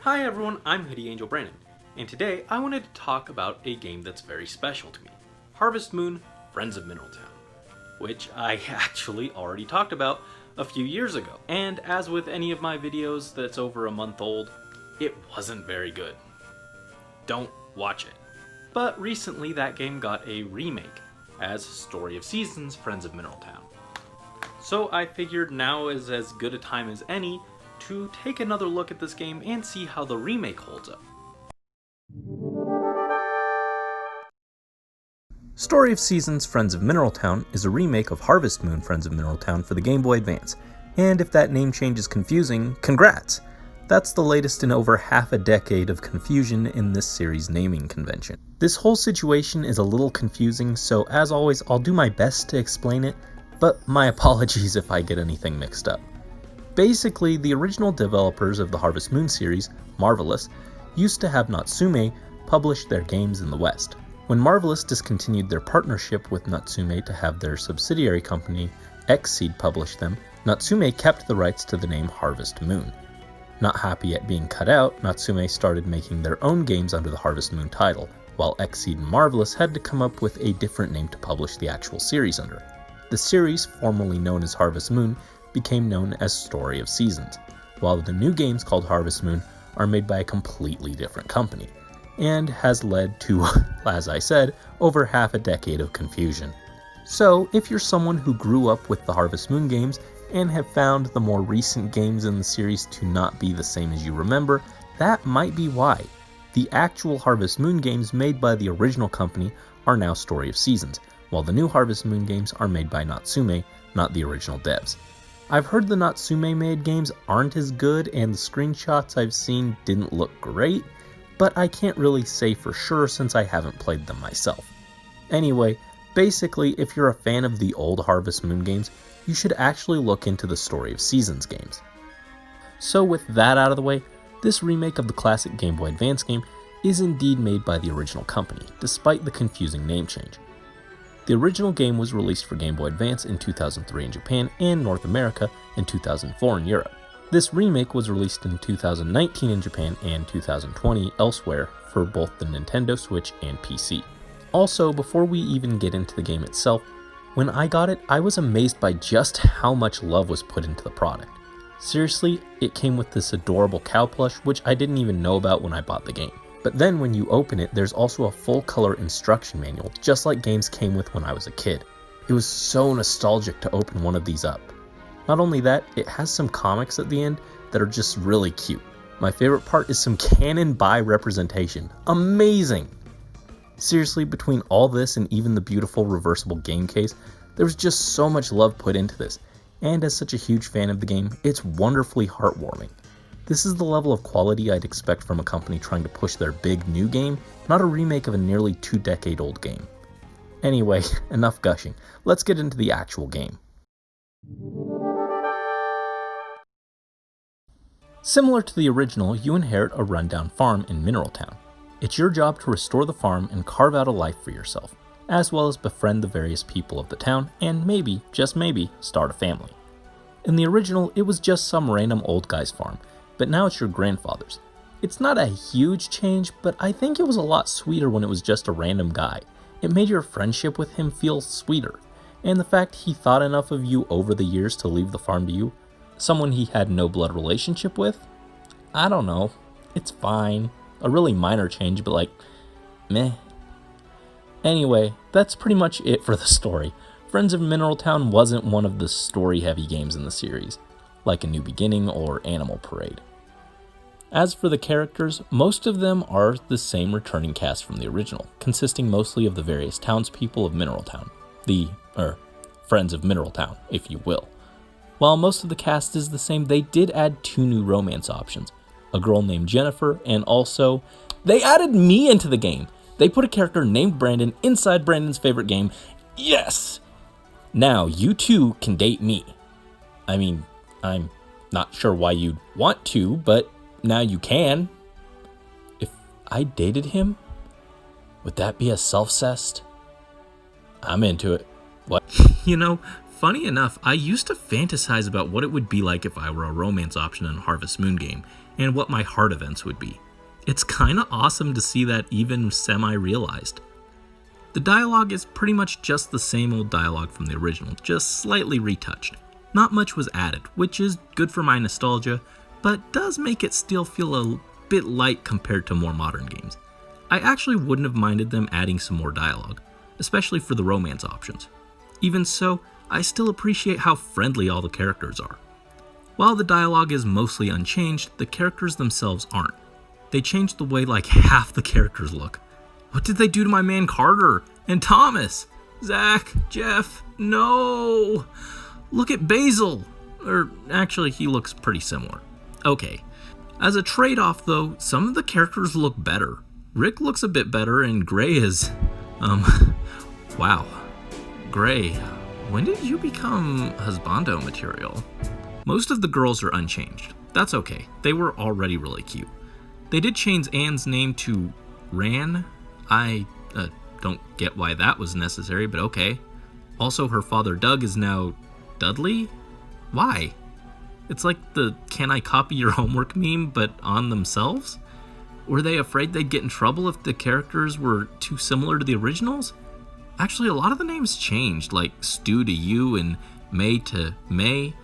Hi everyone, I'm Hoodie Angel Brandon, and today I wanted to talk about a game that's very special to me, Harvest Moon: Friends of Mineral Town, which I actually already talked about a few years ago. And as with any of my videos that's over a month old, it wasn't very good. Don't watch it. But recently that game got a remake as Story of Seasons: Friends of Mineral Town. So I figured now is as good a time as any to take another look at this game and see how the remake holds up. Story of Seasons: Friends of Mineral Town is a remake of Harvest Moon: Friends of Mineral Town for the Game Boy Advance, and if that name change is confusing, congrats! That's the latest in over half a decade of confusion in this series' naming convention. This whole situation is a little confusing, so as always I'll do my best to explain it, but my apologies if I get anything mixed up. Basically, the original developers of the Harvest Moon series, Marvelous, used to have Natsume publish their games in the West. When Marvelous discontinued their partnership with Natsume to have their subsidiary company, Xseed, publish them, Natsume kept the rights to the name Harvest Moon. Not happy at being cut out, Natsume started making their own games under the Harvest Moon title, while Xseed and Marvelous had to come up with a different name to publish the actual series under. The series, formerly known as Harvest Moon, became known as Story of Seasons, while the new games called Harvest Moon are made by a completely different company, and has led to, as I said, over half a decade of confusion. So, if you're someone who grew up with the Harvest Moon games and have found the more recent games in the series to not be the same as you remember, that might be why. The actual Harvest Moon games made by the original company are now Story of Seasons, while the new Harvest Moon games are made by Natsume, not the original devs. I've heard the Natsume-made games aren't as good and the screenshots I've seen didn't look great, but I can't really say for sure since I haven't played them myself. Anyway, basically if you're a fan of the old Harvest Moon games, you should actually look into the Story of Seasons games. So with that out of the way, this remake of the classic Game Boy Advance game is indeed made by the original company, despite the confusing name change. The original game was released for Game Boy Advance in 2003 in Japan and North America in 2004 in Europe. This remake was released in 2019 in Japan and 2020 elsewhere for both the Nintendo Switch and PC. Also, before we even get into the game itself, when I got it, I was amazed by just how much love was put into the product. Seriously, it came with this adorable cow plush, which I didn't even know about when I bought the game. But then when you open it, there's also a full color instruction manual, just like games came with when I was a kid. It was so nostalgic to open one of these up. Not only that, it has some comics at the end that are just really cute. My favorite part is some canon buy representation. Amazing! Seriously, between all this and even the beautiful reversible game case, there was just so much love put into this. And as such a huge fan of the game, it's wonderfully heartwarming. This is the level of quality I'd expect from a company trying to push their big new game, not a remake of a nearly 2-decade-old game. Anyway, enough gushing. Let's get into the actual game. Similar to the original, you inherit a rundown farm in Mineral Town. It's your job to restore the farm and carve out a life for yourself, as well as befriend the various people of the town and maybe, just maybe, start a family. In the original, it was just some random old guy's farm, but now it's your grandfather's. It's not a huge change, but I think it was a lot sweeter when it was just a random guy. It made your friendship with him feel sweeter, and the fact he thought enough of you over the years to leave the farm to you, someone he had no blood relationship with? I don't know. It's fine. A really minor change, but like, meh. Anyway, that's pretty much it for the story. Friends of Mineral Town wasn't one of the story-heavy games in the series, like A New Beginning or Animal Parade. As for the characters, most of them are the same returning cast from the original, consisting mostly of the various townspeople of Mineral Town. Friends of Mineral Town, if you will. While most of the cast is the same, they did add 2 new romance options. A girl named Jennifer, and also, they added me into the game! They put a character named Brandon inside Brandon's favorite game. Yes! Now, you too can date me. I mean, I'm not sure why you'd want to, but now you can. If I dated him, would that be a self-cest? I'm into it. What? You know, funny enough, I used to fantasize about what it would be like if I were a romance option in a Harvest Moon game, and what my heart events would be. It's kinda awesome to see that even semi-realized. The dialogue is pretty much just the same old dialogue from the original, just slightly retouched. Not much was added, which is good for my nostalgia, but does make it still feel a bit light compared to more modern games. I actually wouldn't have minded them adding some more dialogue, especially for the romance options. Even so, I still appreciate how friendly all the characters are. While the dialogue is mostly unchanged, the characters themselves aren't. They changed the way like half the characters look. What did they do to my man Carter and Thomas? Zach, Jeff, no! Look at Basil! Or actually, he looks pretty similar. Okay. As a trade-off though, some of the characters look better. Rick looks a bit better and Gray is... wow. Gray, when did you become husbando material? Most of the girls are unchanged. That's okay, they were already really cute. They did change Anne's name to Ran. I don't get why that was necessary, but okay. Also, her father Doug is now Dudley? Why? It's like the "can I copy your homework" meme, but on themselves? Were they afraid they'd get in trouble if the characters were too similar to the originals? Actually, a lot of the names changed, like Stu to You and May to May.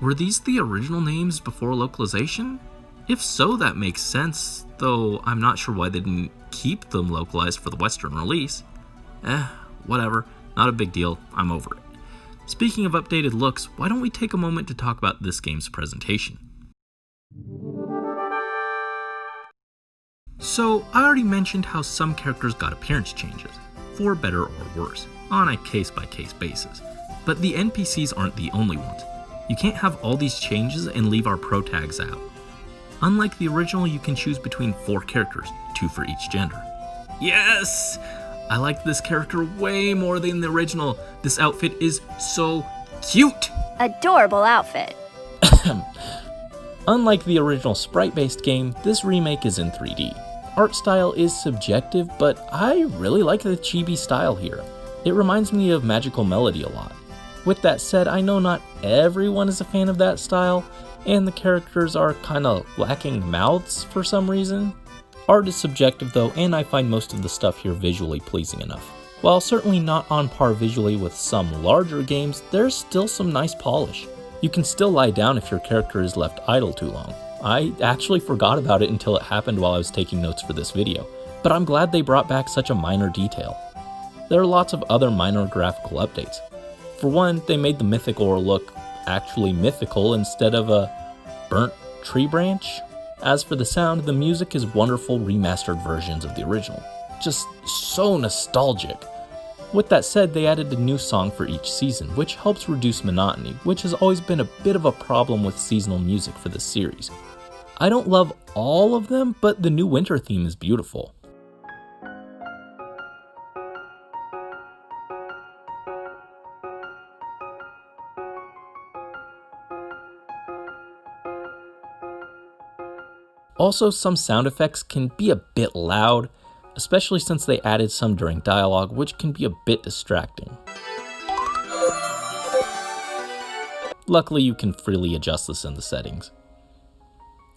Were these the original names before localization? If so, that makes sense, though I'm not sure why they didn't keep them localized for the Western release. Whatever, not a big deal, I'm over it. Speaking of updated looks, why don't we take a moment to talk about this game's presentation? So, I already mentioned how some characters got appearance changes, for better or worse, on a case-by-case basis. But the NPCs aren't the only ones. You can't have all these changes and leave our pro tags out. Unlike the original, you can choose between 4 characters, 2 for each gender. Yes! I like this character way more than the original. This outfit is so cute! Adorable outfit. Unlike the original sprite-based game, this remake is in 3D. Art style is subjective, but I really like the chibi style here. It reminds me of Magical Melody a lot. With that said, I know not everyone is a fan of that style, and the characters are kinda lacking mouths for some reason. Art is subjective though, and I find most of the stuff here visually pleasing enough. While certainly not on par visually with some larger games, there's still some nice polish. You can still lie down if your character is left idle too long. I actually forgot about it until it happened while I was taking notes for this video, but I'm glad they brought back such a minor detail. There are lots of other minor graphical updates. For one, they made the mythic ore look actually mythical instead of a burnt tree branch. As for the sound, the music is wonderful remastered versions of the original. Just so nostalgic. With that said, they added a new song for each season, which helps reduce monotony, which has always been a bit of a problem with seasonal music for this series. I don't love all of them, but the new winter theme is beautiful. Also, some sound effects can be a bit loud, especially since they added some during dialogue, which can be a bit distracting. Luckily, you can freely adjust this in the settings.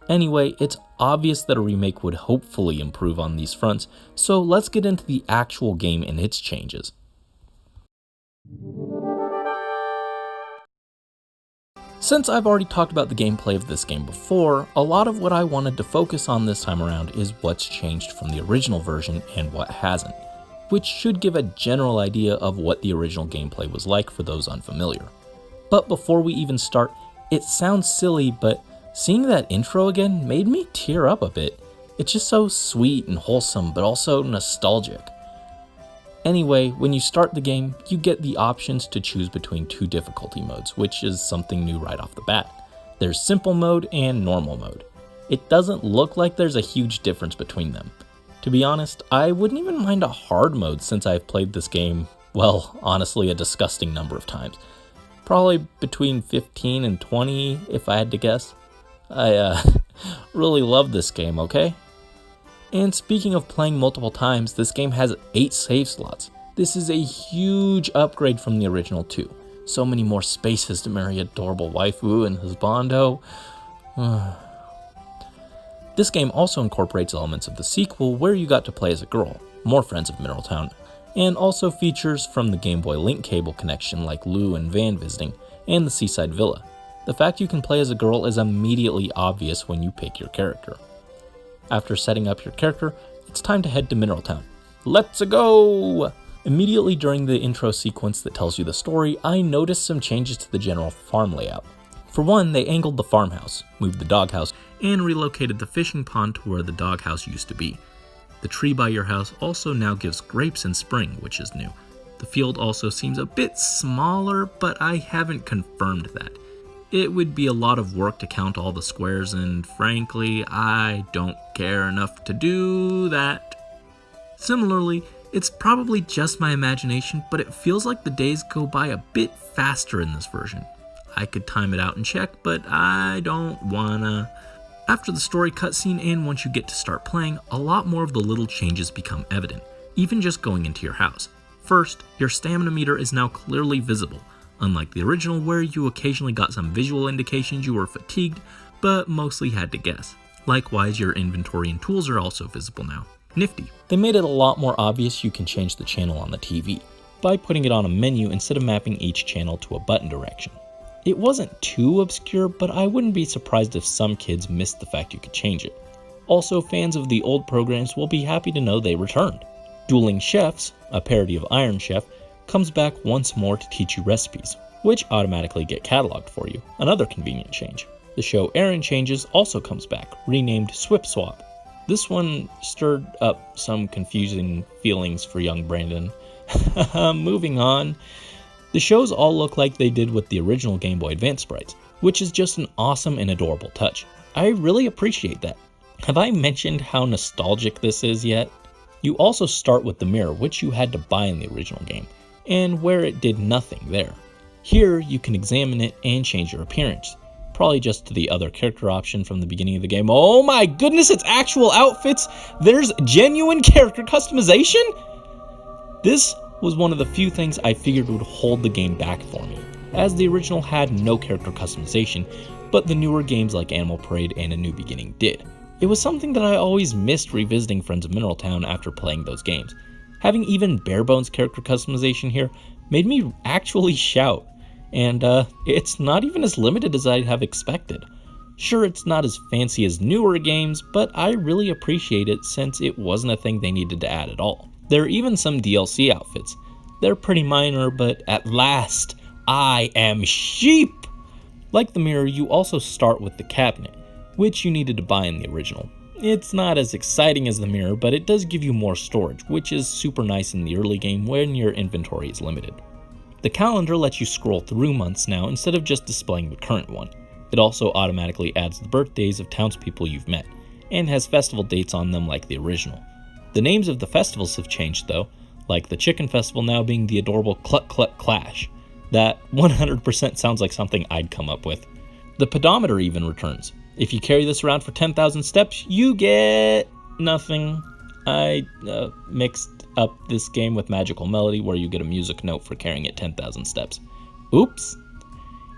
Anyway, it's obvious that a remake would hopefully improve on these fronts, so let's get into the actual game and its changes. Since I've already talked about the gameplay of this game before, a lot of what I wanted to focus on this time around is what's changed from the original version and what hasn't, which should give a general idea of what the original gameplay was like for those unfamiliar. But before we even start, it sounds silly, but seeing that intro again made me tear up a bit. It's just so sweet and wholesome, but also nostalgic. Anyway, when you start the game, you get the options to choose between 2 difficulty modes, which is something new right off the bat. There's simple mode and normal mode. It doesn't look like there's a huge difference between them. To be honest, I wouldn't even mind a hard mode since I've played this game, well, honestly, a disgusting number of times. Probably between 15 and 20 if I had to guess. I really love this game, okay? And speaking of playing multiple times, this game has 8 save slots. This is a huge upgrade from the original too. So many more spaces to marry adorable waifu and husbando. This game also incorporates elements of the sequel where you got to play as a girl, more Friends of Mineral Town, and also features from the Game Boy Link cable connection like Lou and Van visiting, and the Seaside Villa. The fact you can play as a girl is immediately obvious when you pick your character. After setting up your character, it's time to head to Mineral Town. Let's go! Immediately during the intro sequence that tells you the story, I noticed some changes to the general farm layout. For one, they angled the farmhouse, moved the doghouse, and relocated the fishing pond to where the doghouse used to be. The tree by your house also now gives grapes in spring, which is new. The field also seems a bit smaller, but I haven't confirmed that. It would be a lot of work to count all the squares, and frankly, I don't care enough to do that. Similarly, it's probably just my imagination, but it feels like the days go by a bit faster in this version. I could time it out and check, but I don't wanna. After the story cutscene and once you get to start playing, a lot more of the little changes become evident, even just going into your house. First, your stamina meter is now clearly visible, unlike the original where you occasionally got some visual indications you were fatigued, but mostly had to guess. Likewise, your inventory and tools are also visible now. Nifty. They made it a lot more obvious you can change the channel on the TV, by putting it on a menu instead of mapping each channel to a button direction. It wasn't too obscure, but I wouldn't be surprised if some kids missed the fact you could change it. Also, fans of the old programs will be happy to know they returned. Dueling Chefs, a parody of Iron Chef, comes back once more to teach you recipes, which automatically get cataloged for you, another convenient change. The show Aaron Changes also comes back, renamed Swip Swap. This one stirred up some confusing feelings for young Brandon. Moving on. The shows all look like they did with the original Game Boy Advance sprites, which is just an awesome and adorable touch. I really appreciate that. Have I mentioned how nostalgic this is yet? You also start with the mirror, which you had to buy in the original game, and where it did nothing there. Here, you can examine it and change your appearance, probably just to the other character option from the beginning of the game. Oh my goodness, it's actual outfits! There's genuine character customization? This was one of the few things I figured would hold the game back for me, as the original had no character customization, but the newer games like Animal Parade and A New Beginning did. It was something that I always missed revisiting Friends of Mineral Town after playing those games. Having even bare-bones character customization here made me actually shout, and it's not even as limited as I'd have expected. Sure, it's not as fancy as newer games, but I really appreciate it since it wasn't a thing they needed to add at all. There are even some DLC outfits. They're pretty minor, but at last, I am sheep! Like the mirror, you also start with the cabinet, which you needed to buy in the original. It's not as exciting as the mirror, but it does give you more storage, which is super nice in the early game when your inventory is limited. The calendar lets you scroll through months now instead of just displaying the current one. It also automatically adds the birthdays of townspeople you've met, and has festival dates on them like the original. The names of the festivals have changed though, like the Chicken Festival now being the adorable Cluck Cluck Clash. That 100% sounds like something I'd come up with. The pedometer even returns. If you carry this around for 10,000 steps, you get nothing. I mixed up this game with Magical Melody where you get a music note for carrying it 10,000 steps. Oops.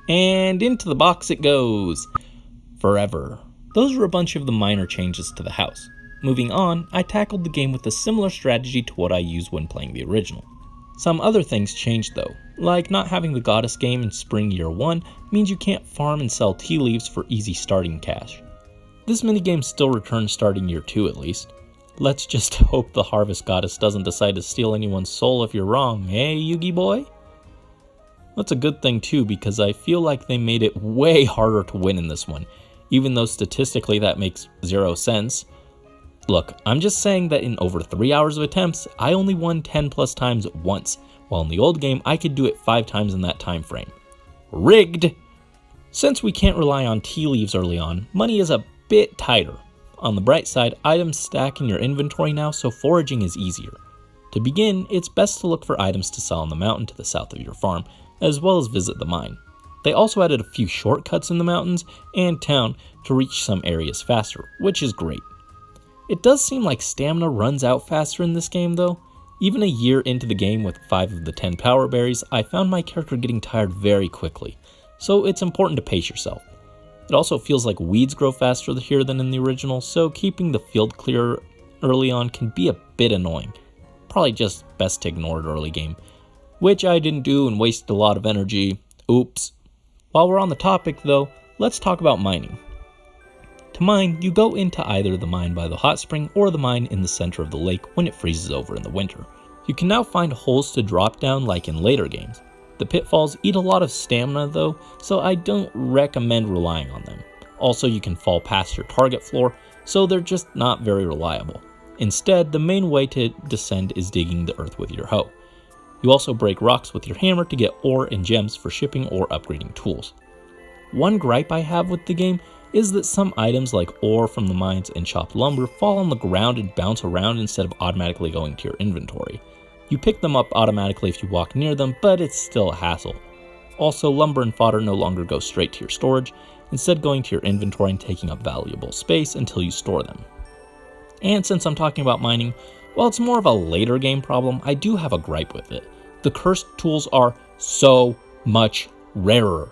And into the box it goes. Forever. Those are a bunch of the minor changes to the house. Moving on, I tackled the game with a similar strategy to what I used when playing the original. Some other things changed though, like not having the Goddess game in Spring Year 1 means you can't farm and sell tea leaves for easy starting cash. This minigame still returns starting Year 2 at least. Let's just hope the Harvest Goddess doesn't decide to steal anyone's soul if you're wrong, eh, Yugi boy? That's a good thing too, because I feel like they made it way harder to win in this one, even though statistically that makes 0 sense. Look, I'm just saying that in over 3 hours of attempts, I only won 10 plus times once, while in the old game I could do it 5 times in that time frame. Rigged! Since we can't rely on tea leaves early on, money is a bit tighter. On the bright side, items stack in your inventory now, so foraging is easier. To begin, it's best to look for items to sell on the mountain to the south of your farm, as well as visit the mine. They also added a few shortcuts in the mountains and town to reach some areas faster, which is great. It does seem like stamina runs out faster in this game though. Even a year into the game with 5 of the 10 power berries, I found my character getting tired very quickly, so it's important to pace yourself. It also feels like weeds grow faster here than in the original, so keeping the field clear early on can be a bit annoying. Probably just best to ignore it early game, which I didn't do and wasted a lot of energy. Oops. While we're on the topic though, let's talk about mining. To mine, you go into either the mine by the hot spring or the mine in the center of the lake when it freezes over in the winter. You can now find holes to drop down like in later games. The pitfalls eat a lot of stamina though, so I don't recommend relying on them. Also, you can fall past your target floor, so they're just not very reliable. Instead, the main way to descend is digging the earth with your hoe. You also break rocks with your hammer to get ore and gems for shipping or upgrading tools. One gripe I have with the game is that some items like ore from the mines and chopped lumber fall on the ground and bounce around instead of automatically going to your inventory. You pick them up automatically if you walk near them, but it's still a hassle. Also, lumber and fodder no longer go straight to your storage, instead going to your inventory and taking up valuable space until you store them. And since I'm talking about mining, while it's more of a later game problem, I do have a gripe with it. The cursed tools are so much rarer.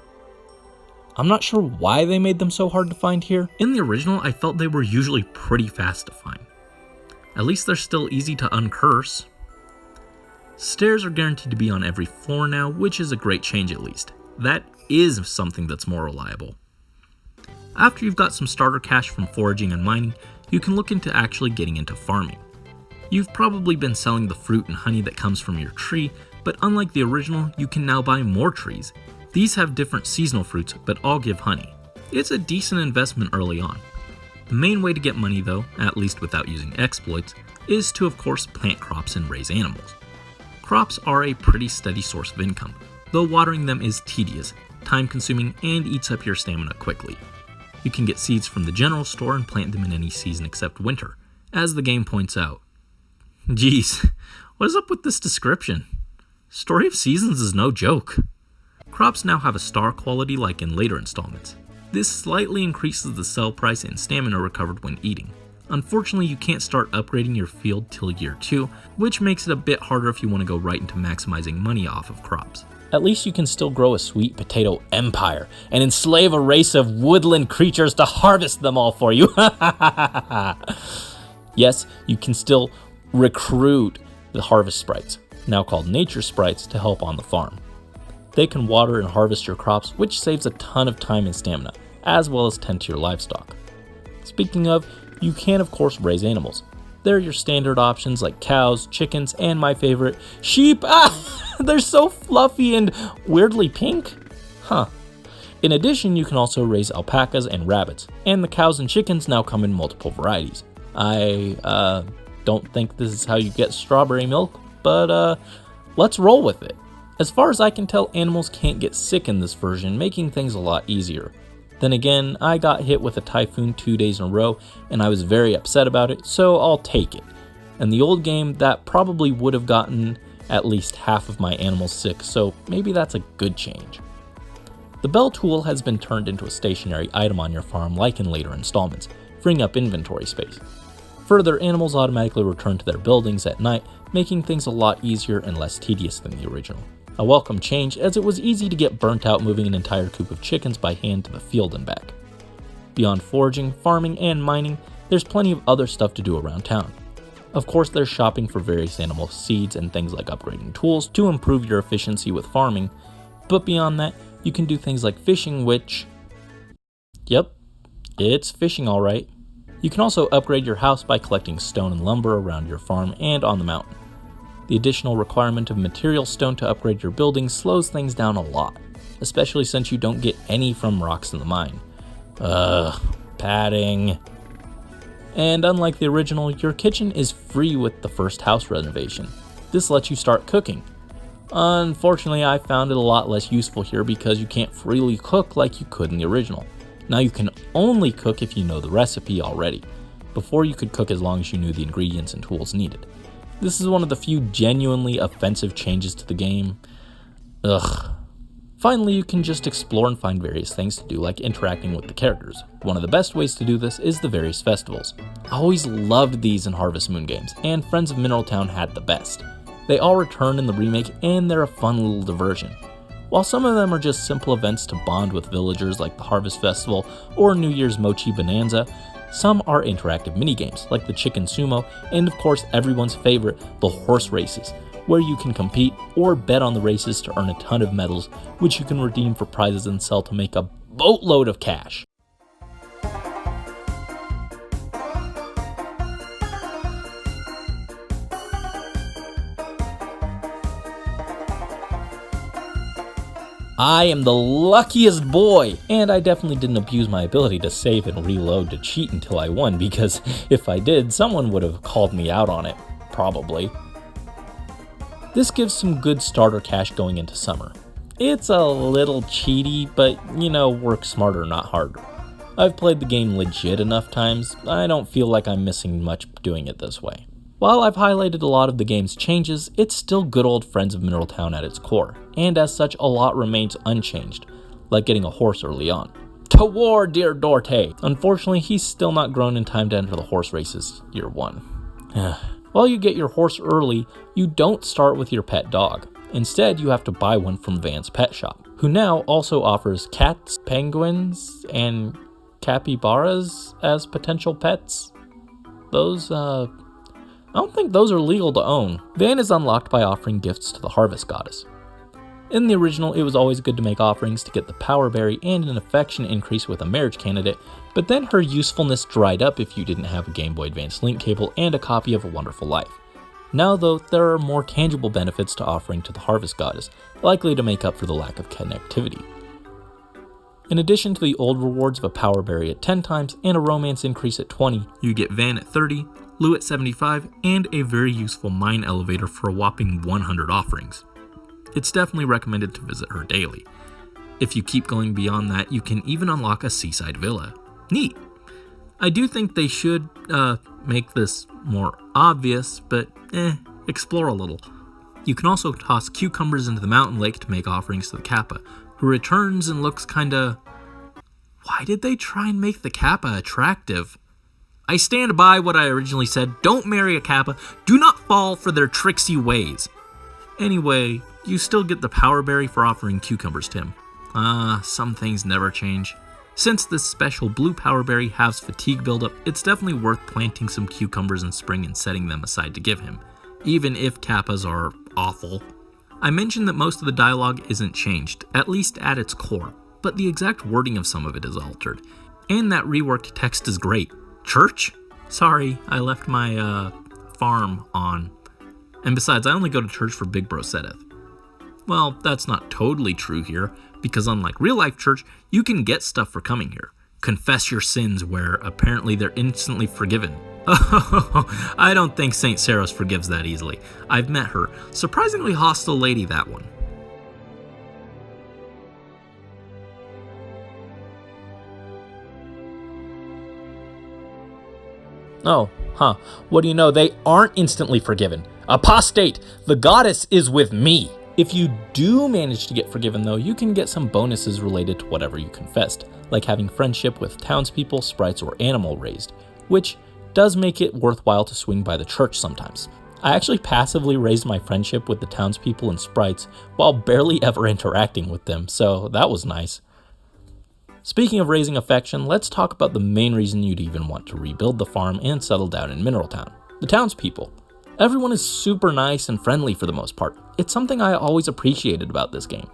I'm not sure why they made them so hard to find here. In the original, I felt they were usually pretty fast to find. At least they're still easy to uncurse. Stairs are guaranteed to be on every floor now, which is a great change at least. That is something that's more reliable. After you've got some starter cash from foraging and mining, you can look into actually getting into farming. You've probably been selling the fruit and honey that comes from your tree, but unlike the original, you can now buy more trees. These have different seasonal fruits, but all give honey. It's a decent investment early on. The main way to get money though, at least without using exploits, is to of course plant crops and raise animals. Crops are a pretty steady source of income, though watering them is tedious, time consuming, and eats up your stamina quickly. You can get seeds from the general store and plant them in any season except winter, as the game points out. Geez, what is up with this description? Story of Seasons is no joke. Crops now have a star quality like in later installments. This slightly increases the sell price and stamina recovered when eating. Unfortunately, you can't start upgrading your field till year 2, which makes it a bit harder if you want to go right into maximizing money off of crops. At least you can still grow a sweet potato empire and enslave a race of woodland creatures to harvest them all for you. Yes, you can still recruit the harvest sprites, now called nature sprites, to help on the farm. They can water and harvest your crops, which saves a ton of time and stamina, as well as tend to your livestock. Speaking of, you can of course raise animals. They're your standard options like cows, chickens, and my favorite, sheep. They're so fluffy and weirdly pink. In addition, you can also raise alpacas and rabbits, and the cows and chickens now come in multiple varieties. I don't think this is how you get strawberry milk, but let's roll with it. As far as I can tell, animals can't get sick in this version, making things a lot easier. Then again, I got hit with a typhoon 2 days in a row, and I was very upset about it, so I'll take it. In the old game, that probably would have gotten at least half of my animals sick, so maybe that's a good change. The bell tool has been turned into a stationary item on your farm like in later installments, freeing up inventory space. Further, animals automatically return to their buildings at night, making things a lot easier and less tedious than the original. A welcome change, as it was easy to get burnt out moving an entire coop of chickens by hand to the field and back. Beyond foraging, farming, and mining, there's plenty of other stuff to do around town. Of course, there's shopping for various animal seeds and things like upgrading tools to improve your efficiency with farming, but beyond that, you can do things like fishing, which... Yep, it's fishing alright. You can also upgrade your house by collecting stone and lumber around your farm and on the mountain. The additional requirement of material stone to upgrade your buildings slows things down a lot, especially since you don't get any from rocks in the mine. Padding. And unlike the original, your kitchen is free with the first house renovation. This lets you start cooking. Unfortunately, I found it a lot less useful here because you can't freely cook like you could in the original. Now you can only cook if you know the recipe already. Before, you could cook as long as you knew the ingredients and tools needed. This is one of the few genuinely offensive changes to the game. Finally, you can just explore and find various things to do, like interacting with the characters. One of the best ways to do this is the various festivals. I always loved these in Harvest Moon games, and Friends of Mineral Town had the best. They all return in the remake, and they're a fun little diversion. While some of them are just simple events to bond with villagers like the Harvest Festival or New Year's Mochi Bonanza, some are interactive minigames like the Chicken Sumo, and of course everyone's favorite, the horse races, where you can compete or bet on the races to earn a ton of medals, which you can redeem for prizes and sell to make a boatload of cash. I am the luckiest boy, and I definitely didn't abuse my ability to save and reload to cheat until I won, because if I did, someone would have called me out on it, probably. This gives some good starter cash going into summer. It's a little cheaty, but work smarter, not harder. I've played the game legit enough times, I don't feel like I'm missing much doing it this way. While I've highlighted a lot of the game's changes, it's still good old Friends of Mineral Town at its core, and as such a lot remains unchanged, like getting a horse early on. To war, dear Dorte! Unfortunately, he's still not grown in time to enter the horse races year 1. While you get your horse early, you don't start with your pet dog. Instead, you have to buy one from Van's Pet Shop, who now also offers cats, penguins, and capybaras as potential pets. I don't think those are legal to own. Van is unlocked by offering gifts to the Harvest Goddess. In the original, it was always good to make offerings to get the Power Berry and an affection increase with a marriage candidate, but then her usefulness dried up if you didn't have a Game Boy Advance link cable and a copy of A Wonderful Life. Now though, there are more tangible benefits to offering to the Harvest Goddess, likely to make up for the lack of connectivity. In addition to the old rewards of a Power Berry at 10 times and a romance increase at 20, you get Van at 30, Lou at 75, and a very useful mine elevator for a whopping 100 offerings. It's definitely recommended to visit her daily. If you keep going beyond that, you can even unlock a seaside villa. Neat! I do think they should make this more obvious, but explore a little. You can also toss cucumbers into the mountain lake to make offerings to the Kappa, who returns and looks kinda... Why did they try and make the Kappa attractive? I stand by what I originally said, don't marry a Kappa, do not fall for their tricksy ways. Anyway, you still get the Power Berry for offering cucumbers to him. Some things never change. Since this special blue Power Berry has fatigue buildup, it's definitely worth planting some cucumbers in spring and setting them aside to give him, even if Kappas are awful. I mentioned that most of the dialogue isn't changed, at least at its core, but the exact wording of some of it is altered, and that reworked text is great. Church? Sorry, I left my farm on. And besides, I only go to church for Big Bro Sedeth. Well, that's not totally true here, because unlike real life church, you can get stuff for coming here. Confess your sins, where apparently they're instantly forgiven. Oh, I don't think St. Sarah's forgives that easily. I've met her. Surprisingly hostile lady, that one. Oh, huh. What do you know? They aren't instantly forgiven. Apostate! The goddess is with me! If you do manage to get forgiven though, you can get some bonuses related to whatever you confessed, like having friendship with townspeople, sprites, or animal raised, which does make it worthwhile to swing by the church sometimes. I actually passively raised my friendship with the townspeople and sprites while barely ever interacting with them, so that was nice. Speaking of raising affection, let's talk about the main reason you'd even want to rebuild the farm and settle down in Mineral Town: the townspeople. Everyone is super nice and friendly for the most part. It's something I always appreciated about this game.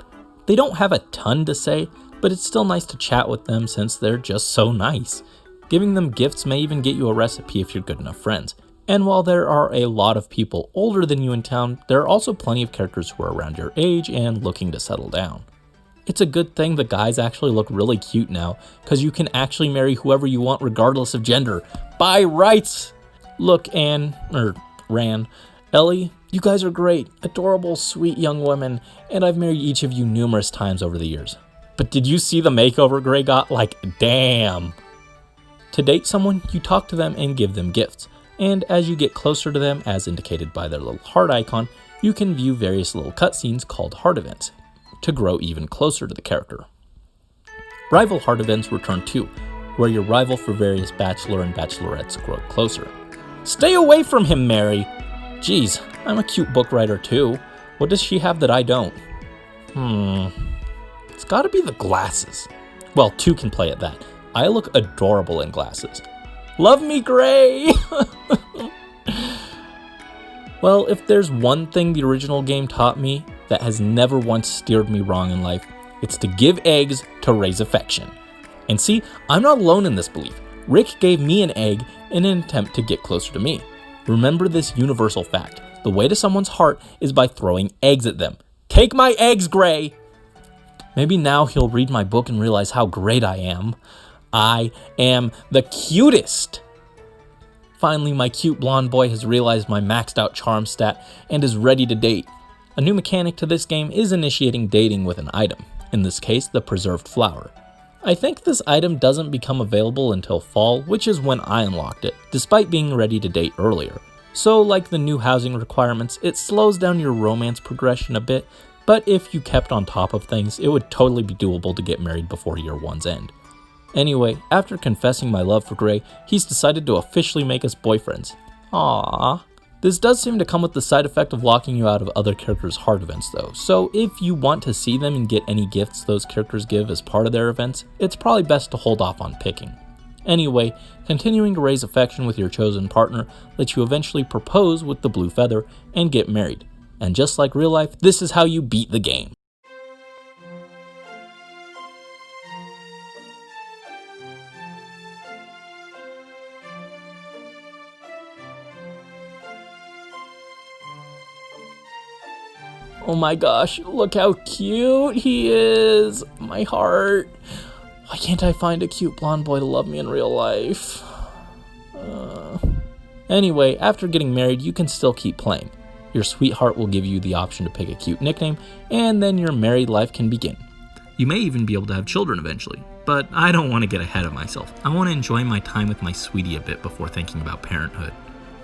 They don't have a ton to say, but it's still nice to chat with them since they're just so nice. Giving them gifts may even get you a recipe if you're good enough friends. And while there are a lot of people older than you in town, there are also plenty of characters who are around your age and looking to settle down. It's a good thing the guys actually look really cute now, because you can actually marry whoever you want regardless of gender. By rights! Look, Ran, Ellie, you guys are great, adorable, sweet young women, and I've married each of you numerous times over the years. But did you see the makeover Gray got? Like, damn! To date someone, you talk to them and give them gifts, and as you get closer to them, as indicated by their little heart icon, you can view various little cutscenes called heart events, to grow even closer to the character. Rival heart events return too, where your rival for various bachelor and bachelorettes grow closer. Stay away from him, Mary! Geez, I'm a cute book writer too. What does she have that I don't? It's gotta be the glasses. Well, 2 can play at that. I look adorable in glasses. Love me, Gray! Well, if there's one thing the original game taught me that has never once steered me wrong in life, it's to give eggs to raise affection. And see, I'm not alone in this belief. Rick gave me an egg in an attempt to get closer to me. Remember this universal fact. The way to someone's heart is by throwing eggs at them. Take my eggs, Gray! Maybe now he'll read my book and realize how great I am. I am the cutest! Finally, my cute blonde boy has realized my maxed out charm stat and is ready to date. A new mechanic to this game is initiating dating with an item, in this case the preserved flower. I think this item doesn't become available until fall, which is when I unlocked it, despite being ready to date earlier. So like the new housing requirements, it slows down your romance progression a bit, but if you kept on top of things, it would totally be doable to get married before year 1's end. Anyway, after confessing my love for Gray, he's decided to officially make us boyfriends. Aww. This does seem to come with the side effect of locking you out of other characters' heart events though, so if you want to see them and get any gifts those characters give as part of their events, it's probably best to hold off on picking. Anyway, continuing to raise affection with your chosen partner lets you eventually propose with the blue feather and get married. And just like real life, this is how you beat the game. Oh my gosh, look how cute he is! My heart. Why can't I find a cute blonde boy to love me in real life? Anyway, after getting married, you can still keep playing. Your sweetheart will give you the option to pick a cute nickname, and then your married life can begin. You may even be able to have children eventually, but I don't want to get ahead of myself. I want to enjoy my time with my sweetie a bit before thinking about parenthood.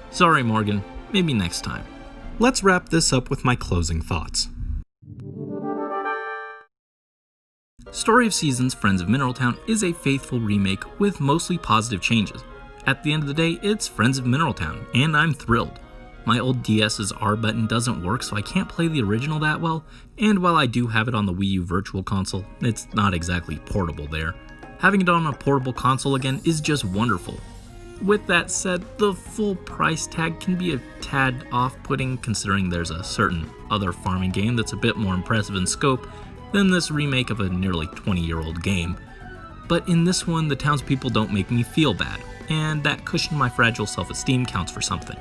Sorry, Morgan, maybe next time. Let's wrap this up with my closing thoughts. Story of Seasons Friends of Mineraltown is a faithful remake with mostly positive changes. At the end of the day, it's Friends of Mineraltown, and I'm thrilled. My old DS's R button doesn't work, so I can't play the original that well, and while I do have it on the Wii U Virtual Console, it's not exactly portable there. Having it on a portable console again is just wonderful. With that said, the full price tag can be a tad off-putting considering there's a certain other farming game that's a bit more impressive in scope than this remake of a nearly 20-year-old game. But in this one, the townspeople don't make me feel bad, and that cushion my fragile self-esteem counts for something.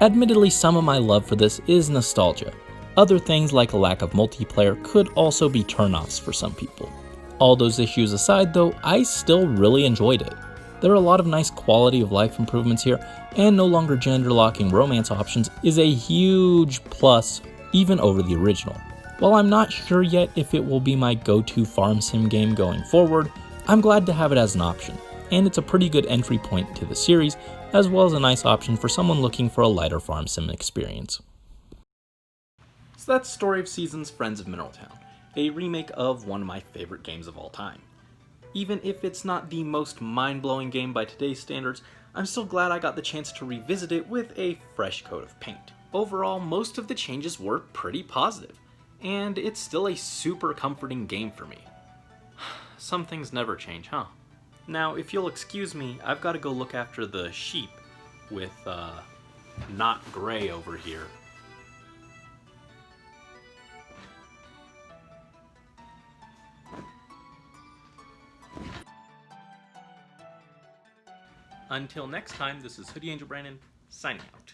Admittedly, some of my love for this is nostalgia. Other things like a lack of multiplayer could also be turnoffs for some people. All those issues aside though, I still really enjoyed it. There are a lot of nice quality of life improvements here, and no longer gender-locking romance options is a huge plus even over the original. While I'm not sure yet if it will be my go-to farm sim game going forward, I'm glad to have it as an option, and it's a pretty good entry point to the series, as well as a nice option for someone looking for a lighter farm sim experience. So that's Story of Seasons Friends of Mineraltown, a remake of one of my favorite games of all time. Even if it's not the most mind-blowing game by today's standards, I'm still glad I got the chance to revisit it with a fresh coat of paint. Overall, most of the changes were pretty positive, and it's still a super comforting game for me. Some things never change, huh? Now, if you'll excuse me, I've got to go look after the sheep with, not Gray over here. Until next time, this is Hoodie Angel Brandon, signing out.